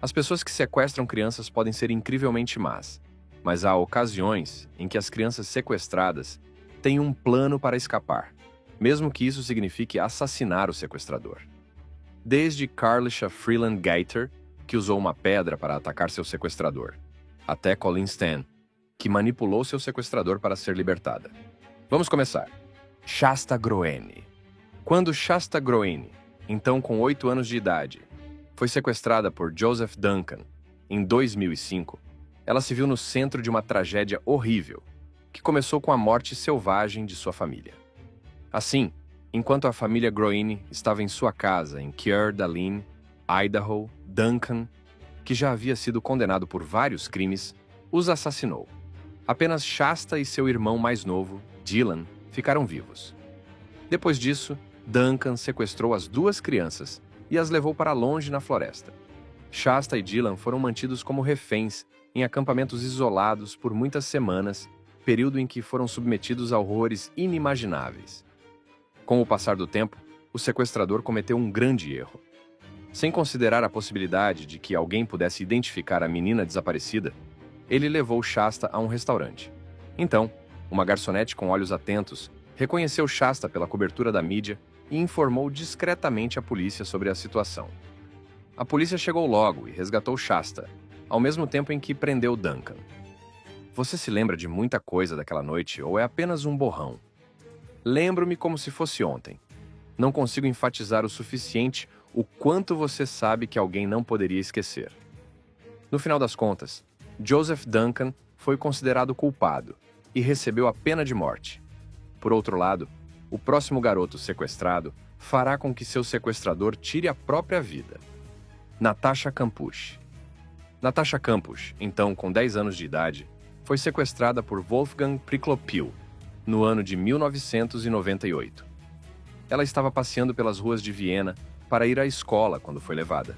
As pessoas que sequestram crianças podem ser incrivelmente más, mas há ocasiões em que as crianças sequestradas têm um plano para escapar, mesmo que isso signifique assassinar o sequestrador. Desde Carlisha Freeland Gaiter, que usou uma pedra para atacar seu sequestrador, até Colleen Stan, que manipulou seu sequestrador para ser libertada. Vamos começar. Shasta Groene. Quando Shasta Groene, então com 8 anos de idade, foi sequestrada por Joseph Duncan, em 2005, ela se viu no centro de uma tragédia horrível, que começou com a morte selvagem de sua família. Assim, enquanto a família Groene estava em sua casa em Coeur d'Alene, Idaho, Duncan, que já havia sido condenado por vários crimes, os assassinou. Apenas Shasta e seu irmão mais novo, Dylan, ficaram vivos. Depois disso, Duncan sequestrou as 2 crianças e as levou para longe na floresta. Shasta e Dylan foram mantidos como reféns em acampamentos isolados por muitas semanas, período em que foram submetidos a horrores inimagináveis. Com o passar do tempo, o sequestrador cometeu um grande erro. Sem considerar a possibilidade de que alguém pudesse identificar a menina desaparecida, ele levou Shasta a um restaurante. Então, uma garçonete com olhos atentos reconheceu Shasta pela cobertura da mídia e informou discretamente a polícia sobre a situação. A polícia chegou logo e resgatou Shasta, ao mesmo tempo em que prendeu Duncan. Você se lembra de muita coisa daquela noite ou é apenas um borrão? Lembro-me como se fosse ontem. Não consigo enfatizar o suficiente o quanto você sabe que alguém não poderia esquecer. No final das contas, Joseph Duncan foi considerado culpado e recebeu a pena de morte. Por outro lado, o próximo garoto sequestrado fará com que seu sequestrador tire a própria vida. Natasha Kampusch. Natasha Kampusch, então com 10 anos de idade, foi sequestrada por Wolfgang Priklopil no ano de 1998. Ela estava passeando pelas ruas de Viena para ir à escola quando foi levada.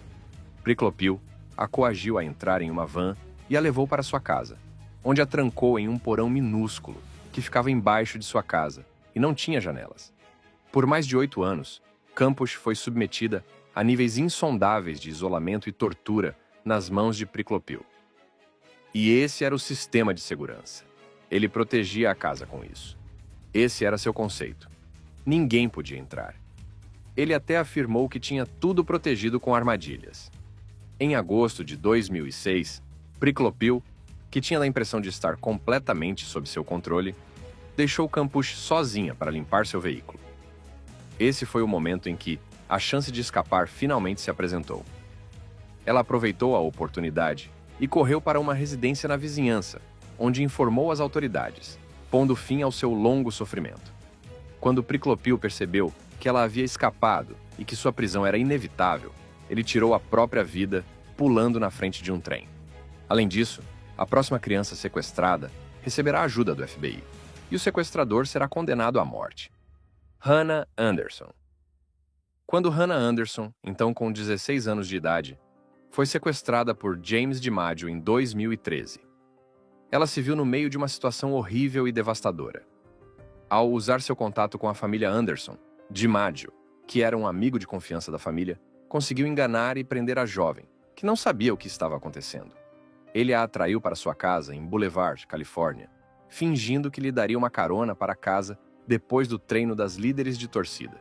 Priklopil a coagiu a entrar em uma van e a levou para sua casa, onde a trancou em um porão minúsculo que ficava embaixo de sua casa e não tinha janelas. Por mais de 8 anos, Kampusch foi submetida a níveis insondáveis de isolamento e tortura nas mãos de Priklopil. E esse era o sistema de segurança. Ele protegia a casa com isso. Esse era seu conceito. Ninguém podia entrar. Ele até afirmou que tinha tudo protegido com armadilhas. Em agosto de 2006, Priklopil, que tinha a impressão de estar completamente sob seu controle, deixou Kampusch sozinha para limpar seu veículo. Esse foi o momento em que a chance de escapar finalmente se apresentou. Ela aproveitou a oportunidade e correu para uma residência na vizinhança, onde informou as autoridades, pondo fim ao seu longo sofrimento. Quando Priklopil percebeu que ela havia escapado e que sua prisão era inevitável, ele tirou a própria vida pulando na frente de um trem. Além disso, a próxima criança sequestrada receberá ajuda do FBI e o sequestrador será condenado à morte. Hannah Anderson. Quando Hannah Anderson, então com 16 anos de idade, foi sequestrada por James DiMaggio em 2013. Ela se viu no meio de uma situação horrível e devastadora. Ao usar seu contato com a família Anderson, DiMaggio, que era um amigo de confiança da família, conseguiu enganar e prender a jovem, que não sabia o que estava acontecendo. Ele a atraiu para sua casa em Boulevard, Califórnia, fingindo que lhe daria uma carona para casa depois do treino das líderes de torcida.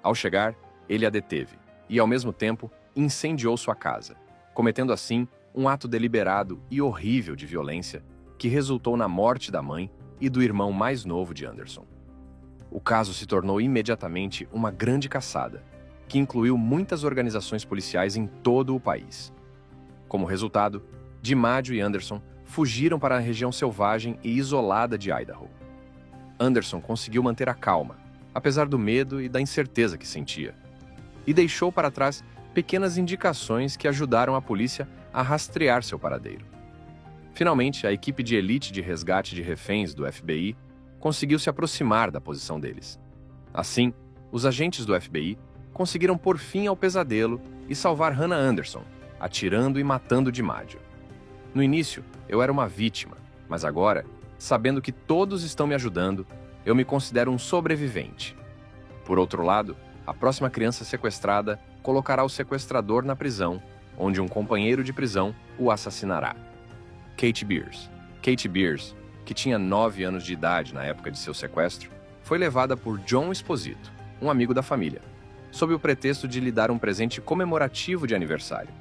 Ao chegar, ele a deteve e, ao mesmo tempo, incendiou sua casa, cometendo assim um ato deliberado e horrível de violência que resultou na morte da mãe e do irmão mais novo de Anderson. O caso se tornou imediatamente uma grande caçada, que incluiu muitas organizações policiais em todo o país. Como resultado, DiMaggio e Anderson fugiram para a região selvagem e isolada de Idaho. Anderson conseguiu manter a calma, apesar do medo e da incerteza que sentia, e deixou para trás pequenas indicações que ajudaram a polícia a rastrear seu paradeiro. Finalmente, a equipe de elite de resgate de reféns do FBI conseguiu se aproximar da posição deles. Assim, os agentes do FBI conseguiram pôr fim ao pesadelo e salvar Hannah Anderson, atirando e matando DiMaggio. No início, eu era uma vítima, mas agora, sabendo que todos estão me ajudando, eu me considero um sobrevivente. Por outro lado, a próxima criança sequestrada colocará o sequestrador na prisão onde um companheiro de prisão o assassinará. Kate Beers. Kate Beers, que tinha 9 anos de idade na época de seu sequestro, foi levada por John Esposito, um amigo da família, sob o pretexto de lhe dar um presente comemorativo de aniversário.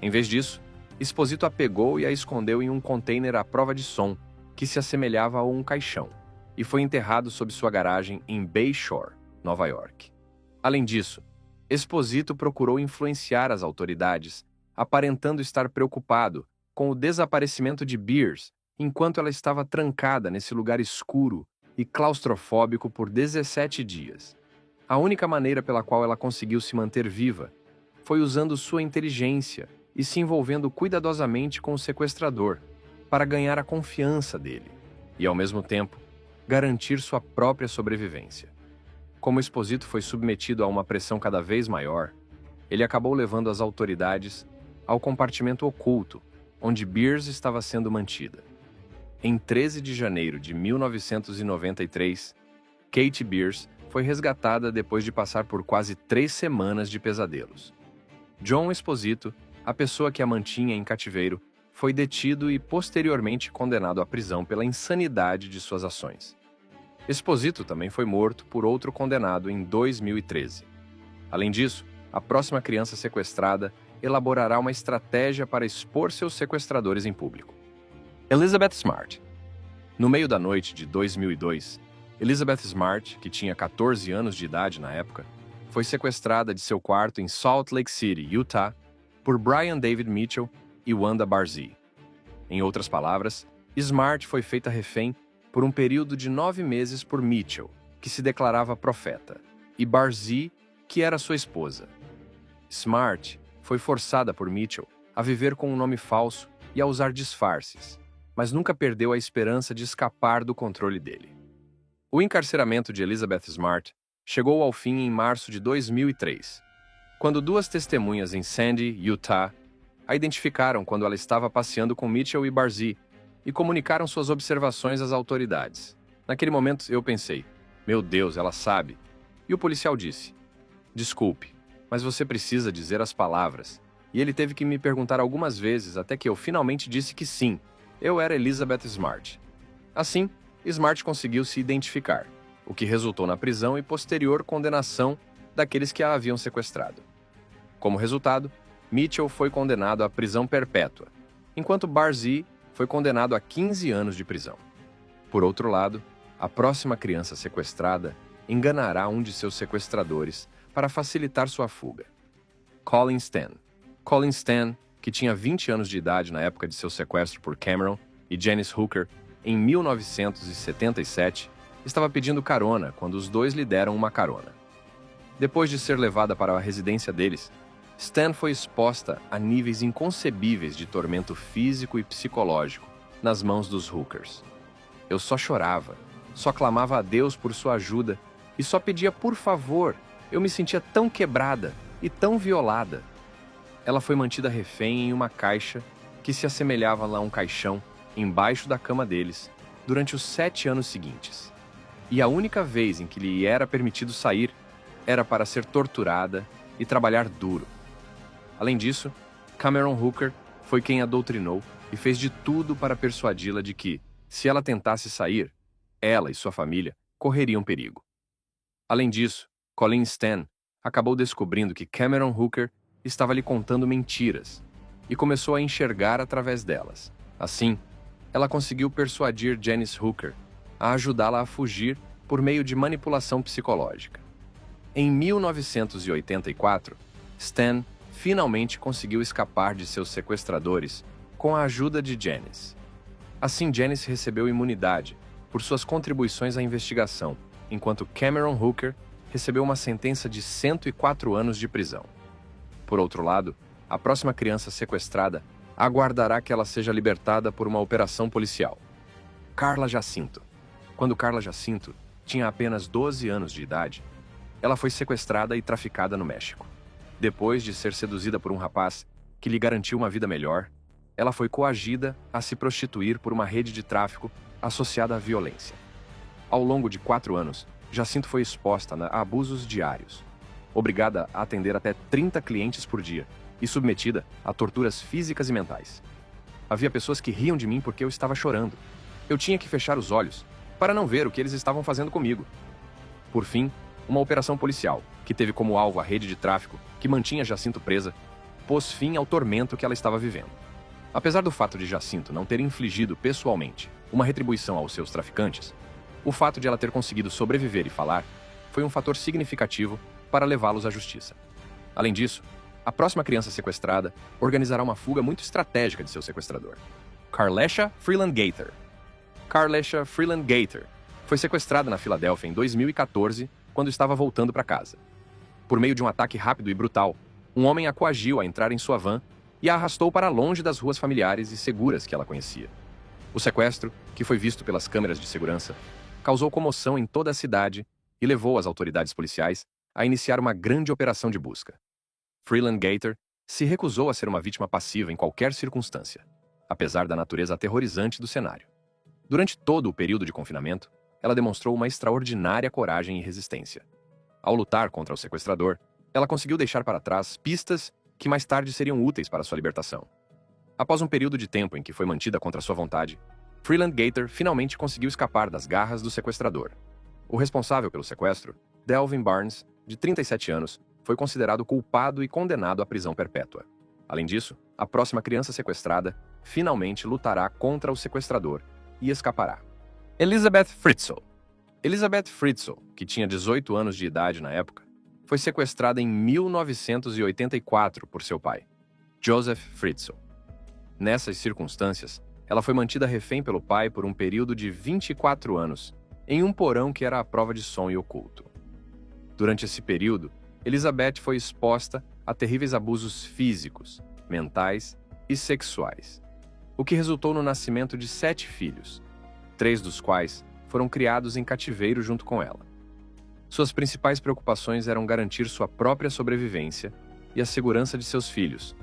Em vez disso, Esposito a pegou e a escondeu em um container à prova de som, que se assemelhava a um caixão, e foi enterrado sob sua garagem em Bayshore, Nova York. Além disso, Esposito procurou influenciar as autoridades, aparentando estar preocupado com o desaparecimento de Beers enquanto ela estava trancada nesse lugar escuro e claustrofóbico por 17 dias. A única maneira pela qual ela conseguiu se manter viva foi usando sua inteligência e se envolvendo cuidadosamente com o sequestrador para ganhar a confiança dele e, ao mesmo tempo, garantir sua própria sobrevivência. Como Esposito foi submetido a uma pressão cada vez maior, ele acabou levando as autoridades ao compartimento oculto onde Beers estava sendo mantida. Em 13 de janeiro de 1993, Kate Beers foi resgatada depois de passar por quase 3 semanas de pesadelos. John Esposito, a pessoa que a mantinha em cativeiro, foi detido e posteriormente condenado à prisão pela insanidade de suas ações. Esposito também foi morto por outro condenado em 2013. Além disso, a próxima criança sequestrada elaborará uma estratégia para expor seus sequestradores em público. Elizabeth Smart. No meio da noite de 2002, Elizabeth Smart, que tinha 14 anos de idade na época, foi sequestrada de seu quarto em Salt Lake City, Utah, por Brian David Mitchell e Wanda Barzee. Em outras palavras, Smart foi feita refém por um período de 9 meses por Mitchell, que se declarava profeta, e Barzee, que era sua esposa. Smart foi forçada por Mitchell a viver com um nome falso e a usar disfarces, mas nunca perdeu a esperança de escapar do controle dele. O encarceramento de Elizabeth Smart chegou ao fim em março de 2003, quando 2 testemunhas em Sandy, Utah, a identificaram quando ela estava passeando com Mitchell e Barzee e comunicaram suas observações às autoridades. Naquele momento eu pensei, meu Deus, ela sabe. E o policial disse, desculpe, mas você precisa dizer as palavras. E ele teve que me perguntar algumas vezes até que eu finalmente disse que sim, eu era Elizabeth Smart. Assim, Smart conseguiu se identificar, o que resultou na prisão e posterior condenação daqueles que a haviam sequestrado. Como resultado, Mitchell foi condenado à prisão perpétua, enquanto Barzee foi condenado a 15 anos de prisão. Por outro lado, a próxima criança sequestrada enganará um de seus sequestradores para facilitar sua fuga. Colin Stan. Colin Stan, que tinha 20 anos de idade na época de seu sequestro por Cameron e Janice Hooker, em 1977, estava pedindo carona quando os dois lhe deram uma carona. Depois de ser levada para a residência deles, Stan foi exposta a níveis inconcebíveis de tormento físico e psicológico nas mãos dos Hookers. Eu só chorava, só clamava a Deus por sua ajuda e só pedia por favor. Eu me sentia tão quebrada e tão violada. Ela foi mantida refém em uma caixa que se assemelhava a um caixão embaixo da cama deles durante os 7 anos seguintes. E a única vez em que lhe era permitido sair era para ser torturada e trabalhar duro. Além disso, Cameron Hooker foi quem a doutrinou e fez de tudo para persuadi-la de que, se ela tentasse sair, ela e sua família correriam perigo. Além disso, Colin Stan acabou descobrindo que Cameron Hooker estava lhe contando mentiras e começou a enxergar através delas. Assim, ela conseguiu persuadir Janice Hooker a ajudá-la a fugir por meio de manipulação psicológica. Em 1984, Stan finalmente conseguiu escapar de seus sequestradores com a ajuda de Janice. Assim, Janice recebeu imunidade por suas contribuições à investigação, enquanto Cameron Hooker recebeu uma sentença de 104 anos de prisão. Por outro lado, a próxima criança sequestrada aguardará que ela seja libertada por uma operação policial. Carla Jacinto. Quando Carla Jacinto tinha apenas 12 anos de idade, ela foi sequestrada e traficada no México. Depois de ser seduzida por um rapaz que lhe garantiu uma vida melhor, ela foi coagida a se prostituir por uma rede de tráfico associada à violência. Ao longo de 4 anos, Jacinto foi exposta a abusos diários, obrigada a atender até 30 clientes por dia, e submetida a torturas físicas e mentais. Havia pessoas que riam de mim porque eu estava chorando. Eu tinha que fechar os olhos para não ver o que eles estavam fazendo comigo. Por fim, uma operação policial, que teve como alvo a rede de tráfico que mantinha Jacinto presa, pôs fim ao tormento que ela estava vivendo. Apesar do fato de Jacinto não ter infligido pessoalmente uma retribuição aos seus traficantes, o fato de ela ter conseguido sobreviver e falar foi um fator significativo para levá-los à justiça. Além disso, a próxima criança sequestrada organizará uma fuga muito estratégica de seu sequestrador, Carlesha Freeland Gaither. Carlesha Freeland Gaither foi sequestrada na Filadélfia em 2014, quando estava voltando para casa. Por meio de um ataque rápido e brutal, um homem a coagiu a entrar em sua van e a arrastou para longe das ruas familiares e seguras que ela conhecia. O sequestro, que foi visto pelas câmeras de segurança, causou comoção em toda a cidade e levou as autoridades policiais a iniciar uma grande operação de busca. Freeland Gaither se recusou a ser uma vítima passiva em qualquer circunstância, apesar da natureza aterrorizante do cenário. Durante todo o período de confinamento, ela demonstrou uma extraordinária coragem e resistência. Ao lutar contra o sequestrador, ela conseguiu deixar para trás pistas que mais tarde seriam úteis para sua libertação. Após um período de tempo em que foi mantida contra sua vontade, Freeland Gaither finalmente conseguiu escapar das garras do sequestrador. O responsável pelo sequestro, Delvin Barnes, de 37 anos, foi considerado culpado e condenado à prisão perpétua. Além disso, a próxima criança sequestrada finalmente lutará contra o sequestrador e escapará. Elizabeth Fritzl. Elizabeth Fritzl, que tinha 18 anos de idade na época, foi sequestrada em 1984 por seu pai, Joseph Fritzl. Nessas circunstâncias, ela foi mantida refém pelo pai por um período de 24 anos, em um porão que era a prova de som e oculto. Durante esse período, Elizabeth foi exposta a terríveis abusos físicos, mentais e sexuais, o que resultou no nascimento de 7 filhos, 3 dos quais foram criados em cativeiro junto com ela. Suas principais preocupações eram garantir sua própria sobrevivência e a segurança de seus filhos,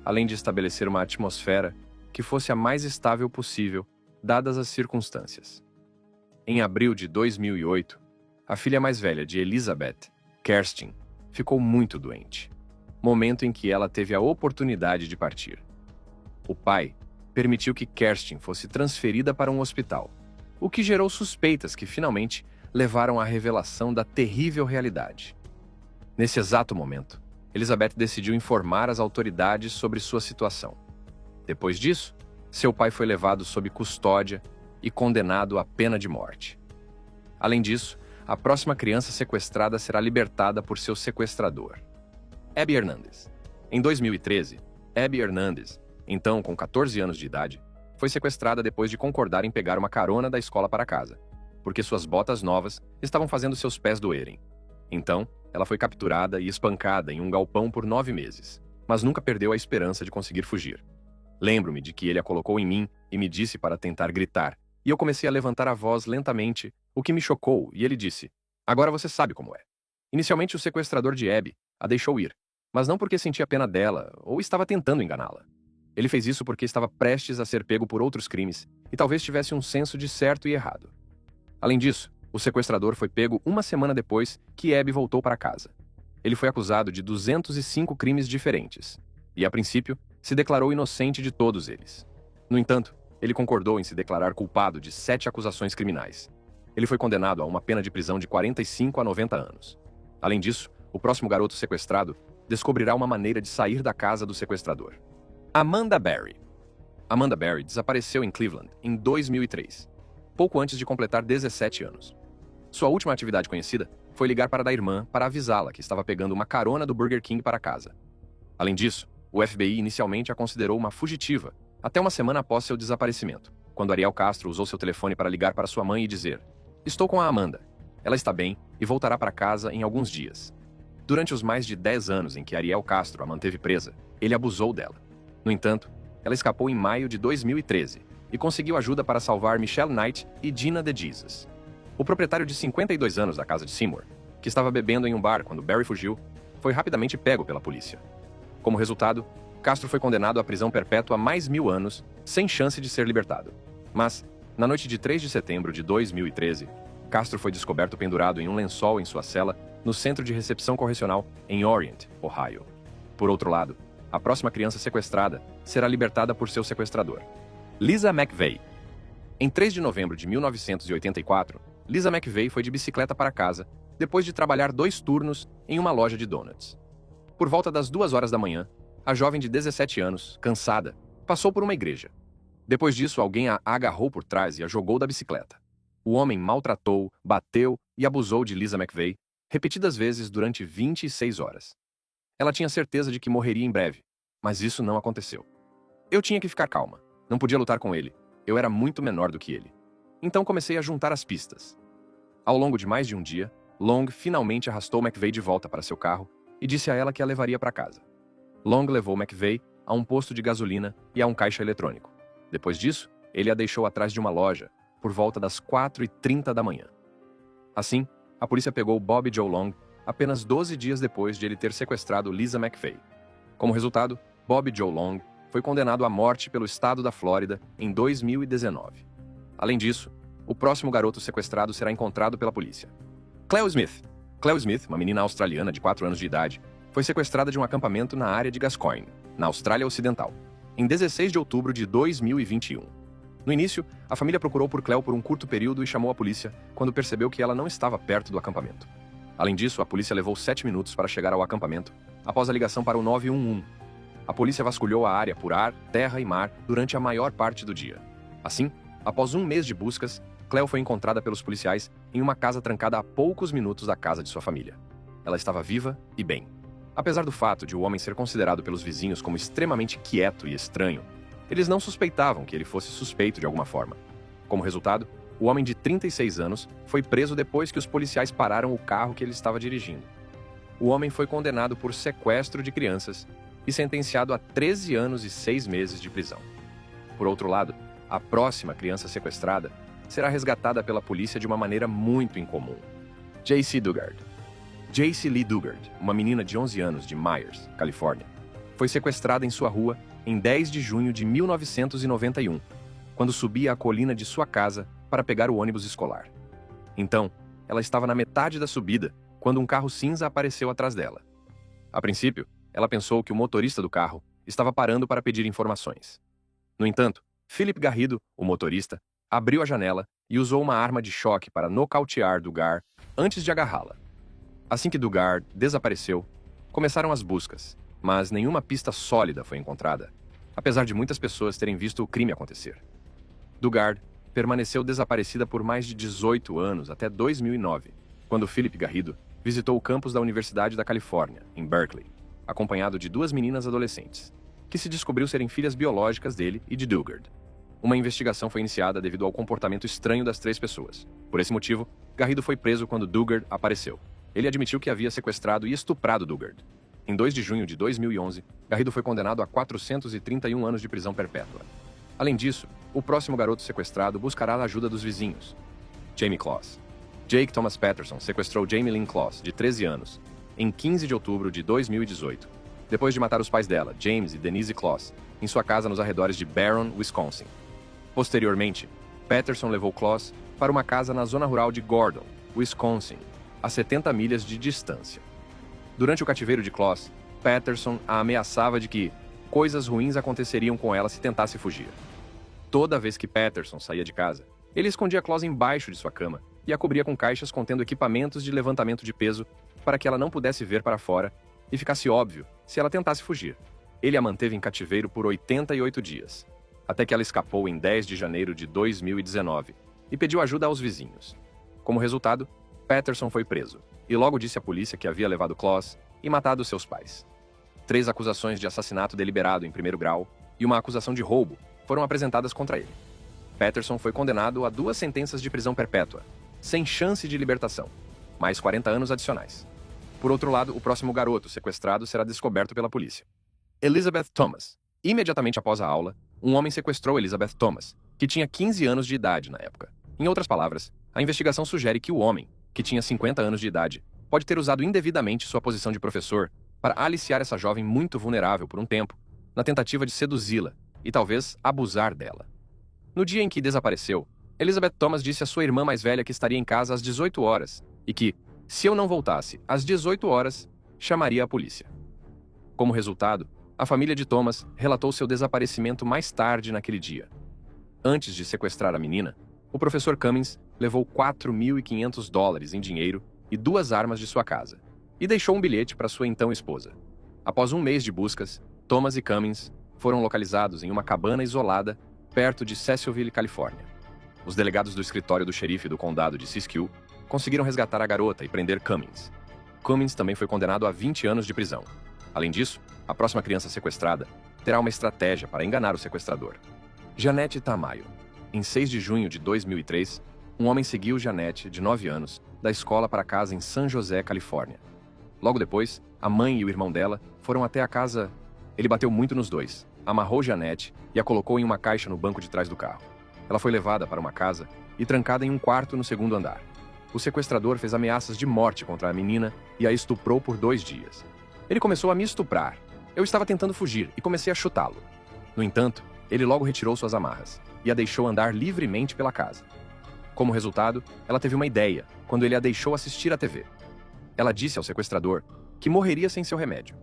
além de estabelecer uma atmosfera que fosse a mais estável possível, dadas as circunstâncias. Em abril de 2008, a filha mais velha de Elizabeth, Kerstin, ficou muito doente, momento em que ela teve a oportunidade de partir. O pai permitiu que Kerstin fosse transferida para um hospital, o que gerou suspeitas que finalmente levaram à revelação da terrível realidade. Nesse exato momento, Elizabeth decidiu informar as autoridades sobre sua situação. Depois disso, seu pai foi levado sob custódia e condenado à pena de morte. Além disso, a próxima criança sequestrada será libertada por seu sequestrador, Abby Hernandez. Em 2013, Abby Hernandez, então com 14 anos de idade, foi sequestrada depois de concordar em pegar uma carona da escola para casa, porque suas botas novas estavam fazendo seus pés doerem. Então, ela foi capturada e espancada em um galpão por 9 meses, mas nunca perdeu a esperança de conseguir fugir. Lembro-me de que ele a colocou em mim e me disse para tentar gritar, e eu comecei a levantar a voz lentamente, o que me chocou, e ele disse: "Agora você sabe como é." Inicialmente, o sequestrador de Abby a deixou ir, mas não porque sentia pena dela ou estava tentando enganá-la. Ele fez isso porque estava prestes a ser pego por outros crimes e talvez tivesse um senso de certo e errado. Além disso, o sequestrador foi pego uma semana depois que Abby voltou para casa. Ele foi acusado de 205 crimes diferentes e, a princípio, se declarou inocente de todos eles. No entanto, ele concordou em se declarar culpado de 7 acusações criminais. Ele foi condenado a uma pena de prisão de 45 a 90 anos. Além disso, o próximo garoto sequestrado descobrirá uma maneira de sair da casa do sequestrador. Amanda Berry. Amanda Berry desapareceu em Cleveland em 2003, pouco antes de completar 17 anos. Sua última atividade conhecida foi ligar para a irmã para avisá-la que estava pegando uma carona do Burger King para casa. Além disso, o FBI inicialmente a considerou uma fugitiva, até uma semana após seu desaparecimento, quando Ariel Castro usou seu telefone para ligar para sua mãe e dizer: "Estou com a Amanda. Ela está bem e voltará para casa em alguns dias." Durante os mais de 10 anos em que Ariel Castro a manteve presa, ele abusou dela. No entanto, ela escapou em maio de 2013 e conseguiu ajuda para salvar Michelle Knight e Gina DeJesus. O proprietário de 52 anos da casa de Seymour, que estava bebendo em um bar quando Berry fugiu, foi rapidamente pego pela polícia. Como resultado, Castro foi condenado à prisão perpétua a mais 1000 anos, sem chance de ser libertado. Mas, na noite de 3 de setembro de 2013, Castro foi descoberto pendurado em um lençol em sua cela no Centro de Recepção Correcional em Orient, Ohio. Por outro lado, a próxima criança sequestrada será libertada por seu sequestrador. Lisa McVeigh. Em 3 de novembro de 1984, Lisa McVeigh foi de bicicleta para casa, depois de trabalhar 2 turnos em uma loja de donuts. Por volta das 2 horas da manhã, a jovem de 17 anos, cansada, passou por uma igreja. Depois disso, alguém a agarrou por trás e a jogou da bicicleta. O homem maltratou, bateu e abusou de Lisa McVeigh repetidas vezes durante 26 horas. Ela tinha certeza de que morreria em breve, mas isso não aconteceu. Eu tinha que ficar calma. Não podia lutar com ele. Eu era muito menor do que ele. Então comecei a juntar as pistas. Ao longo de mais de um dia, Long finalmente arrastou McVeigh de volta para seu carro e disse a ela que a levaria para casa. Long levou McVeigh a um posto de gasolina e a um caixa eletrônico. Depois disso, ele a deixou atrás de uma loja por volta das 4h30 da manhã. Assim, a polícia pegou Bobby Joe Long apenas 12 dias depois de ele ter sequestrado Lisa McVeigh. Como resultado, Bobby Joe Long foi condenado à morte pelo estado da Flórida em 2019. Além disso, o próximo garoto sequestrado será encontrado pela polícia. Cleo Smith. Cleo Smith, uma menina australiana de 4 anos de idade, foi sequestrada de um acampamento na área de Gascoyne, na Austrália Ocidental, em 16 de outubro de 2021. No início, a família procurou por Cleo por um curto período e chamou a polícia quando percebeu que ela não estava perto do acampamento. Além disso, a polícia levou 7 minutos para chegar ao acampamento, após a ligação para o 911. A polícia vasculhou a área por ar, terra e mar durante a maior parte do dia. Assim, após um mês de buscas, Cleo foi encontrada pelos policiais em uma casa trancada a poucos minutos da casa de sua família. Ela estava viva e bem. Apesar do fato de o homem ser considerado pelos vizinhos como extremamente quieto e estranho, eles não suspeitavam que ele fosse suspeito de alguma forma. Como resultado, o homem de 36 anos foi preso depois que os policiais pararam o carro que ele estava dirigindo. O homem foi condenado por sequestro de crianças e sentenciado a 13 anos e 6 meses de prisão. Por outro lado, a próxima criança sequestrada será resgatada pela polícia de uma maneira muito incomum. Jaycee Dugard. Jaycee Lee Dugard, uma menina de 11 anos de Myers, Califórnia, foi sequestrada em sua rua em 10 de junho de 1991, quando subia a colina de sua casa para pegar o ônibus escolar. Então, ela estava na metade da subida quando um carro cinza apareceu atrás dela. A princípio, ela pensou que o motorista do carro estava parando para pedir informações. No entanto, Philip Garrido, o motorista, abriu a janela e usou uma arma de choque para nocautear Dugard antes de agarrá-la. Assim que Dugard desapareceu, começaram as buscas, mas nenhuma pista sólida foi encontrada, apesar de muitas pessoas terem visto o crime acontecer. Dugard permaneceu desaparecida por mais de 18 anos até 2009, quando Philip Garrido visitou o campus da Universidade da Califórnia, em Berkeley, acompanhado de 2 meninas adolescentes, que se descobriu serem filhas biológicas dele e de Dugard. Uma investigação foi iniciada devido ao comportamento estranho das 3 pessoas. Por esse motivo, Garrido foi preso quando Dugard apareceu. Ele admitiu que havia sequestrado e estuprado Dugard. Em 2 de junho de 2011, Garrido foi condenado a 431 anos de prisão perpétua. Além disso, o próximo garoto sequestrado buscará a ajuda dos vizinhos. Jamie Closs. Jake Thomas Patterson sequestrou Jamie Lynn Closs, de 13 anos, em 15 de outubro de 2018, depois de matar os pais dela, James e Denise Closs, em sua casa nos arredores de Barron, Wisconsin. Posteriormente, Patterson levou Closs para uma casa na zona rural de Gordon, Wisconsin, a 70 milhas de distância. Durante o cativeiro de Closs, Patterson a ameaçava de que coisas ruins aconteceriam com ela se tentasse fugir. Toda vez que Patterson saía de casa, ele escondia Closs embaixo de sua cama e a cobria com caixas contendo equipamentos de levantamento de peso para que ela não pudesse ver para fora e ficasse óbvio se ela tentasse fugir. Ele a manteve em cativeiro por 88 dias, até que ela escapou em 10 de janeiro de 2019 e pediu ajuda aos vizinhos. Como resultado, Patterson foi preso e logo disse à polícia que havia levado Closs e matado seus pais. 3 acusações de assassinato deliberado em primeiro grau e uma acusação de roubo foram apresentadas contra ele. Patterson foi condenado a 2 sentenças de prisão perpétua, sem chance de libertação, mais 40 anos adicionais. Por outro lado, o próximo garoto sequestrado será descoberto pela polícia. Elizabeth Thomas. Imediatamente após a aula, um homem sequestrou Elizabeth Thomas, que tinha 15 anos de idade na época. Em outras palavras, a investigação sugere que o homem, que tinha 50 anos de idade, pode ter usado indevidamente sua posição de professor para aliciar essa jovem muito vulnerável por um tempo, na tentativa de seduzi-la e talvez abusar dela. No dia em que desapareceu, Elizabeth Thomas disse à sua irmã mais velha que estaria em casa às 18 horas e que, se eu não voltasse às 18 horas, chamaria a polícia. Como resultado, A família de Thomas relatou seu desaparecimento mais tarde naquele dia. Antes de sequestrar a menina, o professor Cummings levou $4.500 em dinheiro e 2 armas de sua casa, e deixou um bilhete para sua então esposa. Após um mês de buscas, Thomas e Cummings foram localizados em uma cabana isolada perto de Cecilville, Califórnia. Os delegados do escritório do xerife do condado de Siskiyou conseguiram resgatar a garota e prender Cummings. Cummings também foi condenado a 20 anos de prisão. Além disso, a próxima criança sequestrada terá uma estratégia para enganar o sequestrador. Janette Tamayo. Em 6 de junho de 2003, um homem seguiu Janette, de 9 anos, da escola para casa em San José, Califórnia. Logo depois, a mãe e o irmão dela foram até a casa. Ele bateu muito nos dois, amarrou Janette e a colocou em uma caixa no banco de trás do carro. Ela foi levada para uma casa e trancada em um quarto no 2º andar. O sequestrador fez ameaças de morte contra a menina e a estuprou por 2 dias. Ele começou a me estuprar. Eu estava tentando fugir e comecei a chutá-lo. No entanto, ele logo retirou suas amarras e a deixou andar livremente pela casa. Como resultado, ela teve uma ideia quando ele a deixou assistir à TV. Ela disse ao sequestrador que morreria sem seu remédio.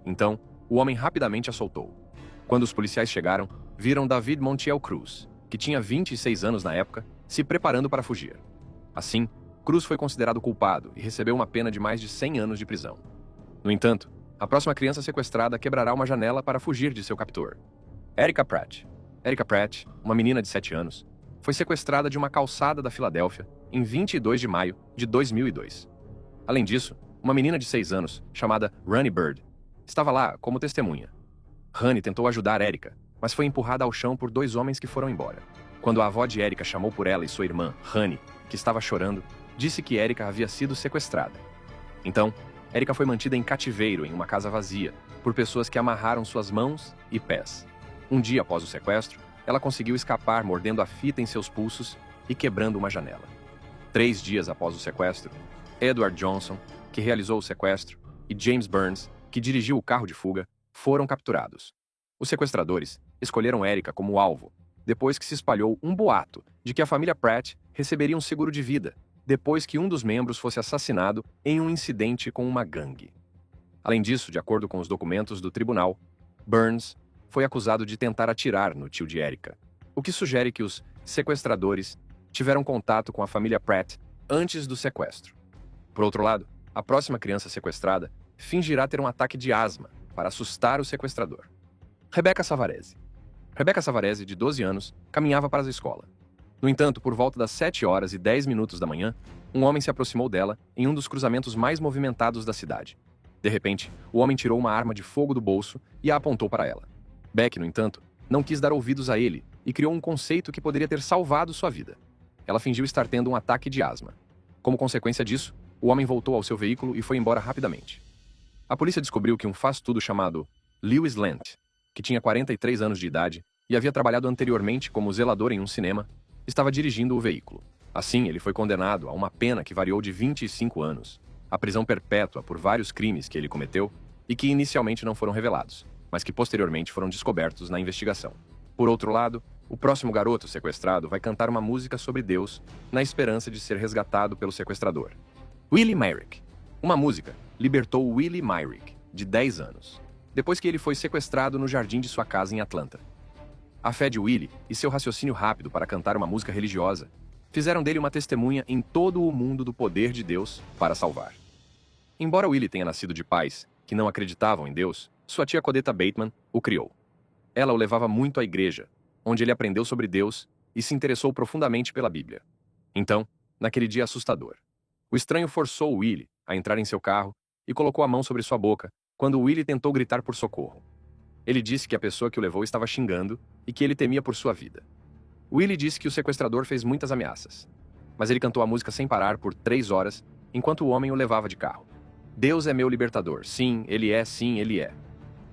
Então, o homem rapidamente a soltou. Quando os policiais chegaram, viram David Montiel Cruz, que tinha 26 anos na época, se preparando para fugir. Assim, Cruz foi considerado culpado e recebeu uma pena de mais de 100 anos de prisão. No entanto, a próxima criança sequestrada quebrará uma janela para fugir de seu captor. Erica Pratt. Erica Pratt, uma menina de 7 anos, foi sequestrada de uma calçada da Filadélfia em 22 de maio de 2002. Além disso, uma menina de 6 anos, chamada Ronnie Bird, estava lá como testemunha. Ronnie tentou ajudar Erica, mas foi empurrada ao chão por 2 homens que foram embora. Quando a avó de Erica chamou por ela e sua irmã, Ronnie, que estava chorando, disse que Erica havia sido sequestrada. Então, Erica foi mantida em cativeiro em uma casa vazia, por pessoas que amarraram suas mãos e pés. Um dia após o sequestro, ela conseguiu escapar mordendo a fita em seus pulsos e quebrando uma janela. 3 dias após o sequestro, Edward Johnson, que realizou o sequestro, e James Burns, que dirigiu o carro de fuga, foram capturados. Os sequestradores escolheram Erica como alvo, depois que se espalhou um boato de que a família Pratt receberia um seguro de vida, depois que um dos membros fosse assassinado em um incidente com uma gangue. Além disso, de acordo com os documentos do tribunal, Burns foi acusado de tentar atirar no tio de Erica, o que sugere que os sequestradores tiveram contato com a família Pratt antes do sequestro. Por outro lado, a próxima criança sequestrada fingirá ter um ataque de asma para assustar o sequestrador. Rebecca Savarese. Rebecca Savarese, de 12 anos, caminhava para a escola. No entanto, por volta das 7h10 da manhã, um homem se aproximou dela em um dos cruzamentos mais movimentados da cidade. De repente, o homem tirou uma arma de fogo do bolso e a apontou para ela. Beck, no entanto, não quis dar ouvidos a ele e criou um conceito que poderia ter salvado sua vida. Ela fingiu estar tendo um ataque de asma. Como consequência disso, o homem voltou ao seu veículo e foi embora rapidamente. A polícia descobriu que um faz-tudo chamado Lewis Lent, que tinha 43 anos de idade e havia trabalhado anteriormente como zelador em um cinema, estava dirigindo o veículo. Assim, ele foi condenado a uma pena que variou de 25 anos, a prisão perpétua por vários crimes que ele cometeu e que inicialmente não foram revelados, mas que posteriormente foram descobertos na investigação. Por outro lado, o próximo garoto sequestrado vai cantar uma música sobre Deus na esperança de ser resgatado pelo sequestrador. Willie Myrick. Uma música libertou Willie Myrick, de 10 anos, depois que ele foi sequestrado no jardim de sua casa em Atlanta. A fé de Willie e seu raciocínio rápido para cantar uma música religiosa fizeram dele uma testemunha em todo o mundo do poder de Deus para salvar. Embora Willie tenha nascido de pais que não acreditavam em Deus, sua tia Codetta Bateman o criou. Ela o levava muito à igreja, onde ele aprendeu sobre Deus e se interessou profundamente pela Bíblia. Então, naquele dia assustador, o estranho forçou Willie a entrar em seu carro e colocou a mão sobre sua boca quando Willie tentou gritar por socorro. Ele disse que a pessoa que o levou estava xingando e que ele temia por sua vida. Willie disse que o sequestrador fez muitas ameaças, mas ele cantou a música sem parar por 3 horas enquanto o homem o levava de carro. Deus é meu libertador. Sim, ele é, sim, ele é.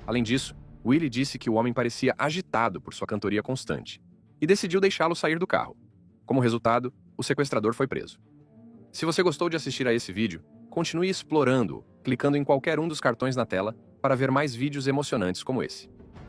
Além disso, Willie disse que o homem parecia agitado por sua cantoria constante e decidiu deixá-lo sair do carro. Como resultado, o sequestrador foi preso. Se você gostou de assistir a esse vídeo, continue explorando-o, clicando em qualquer um dos cartões na tela para ver mais vídeos emocionantes como esse.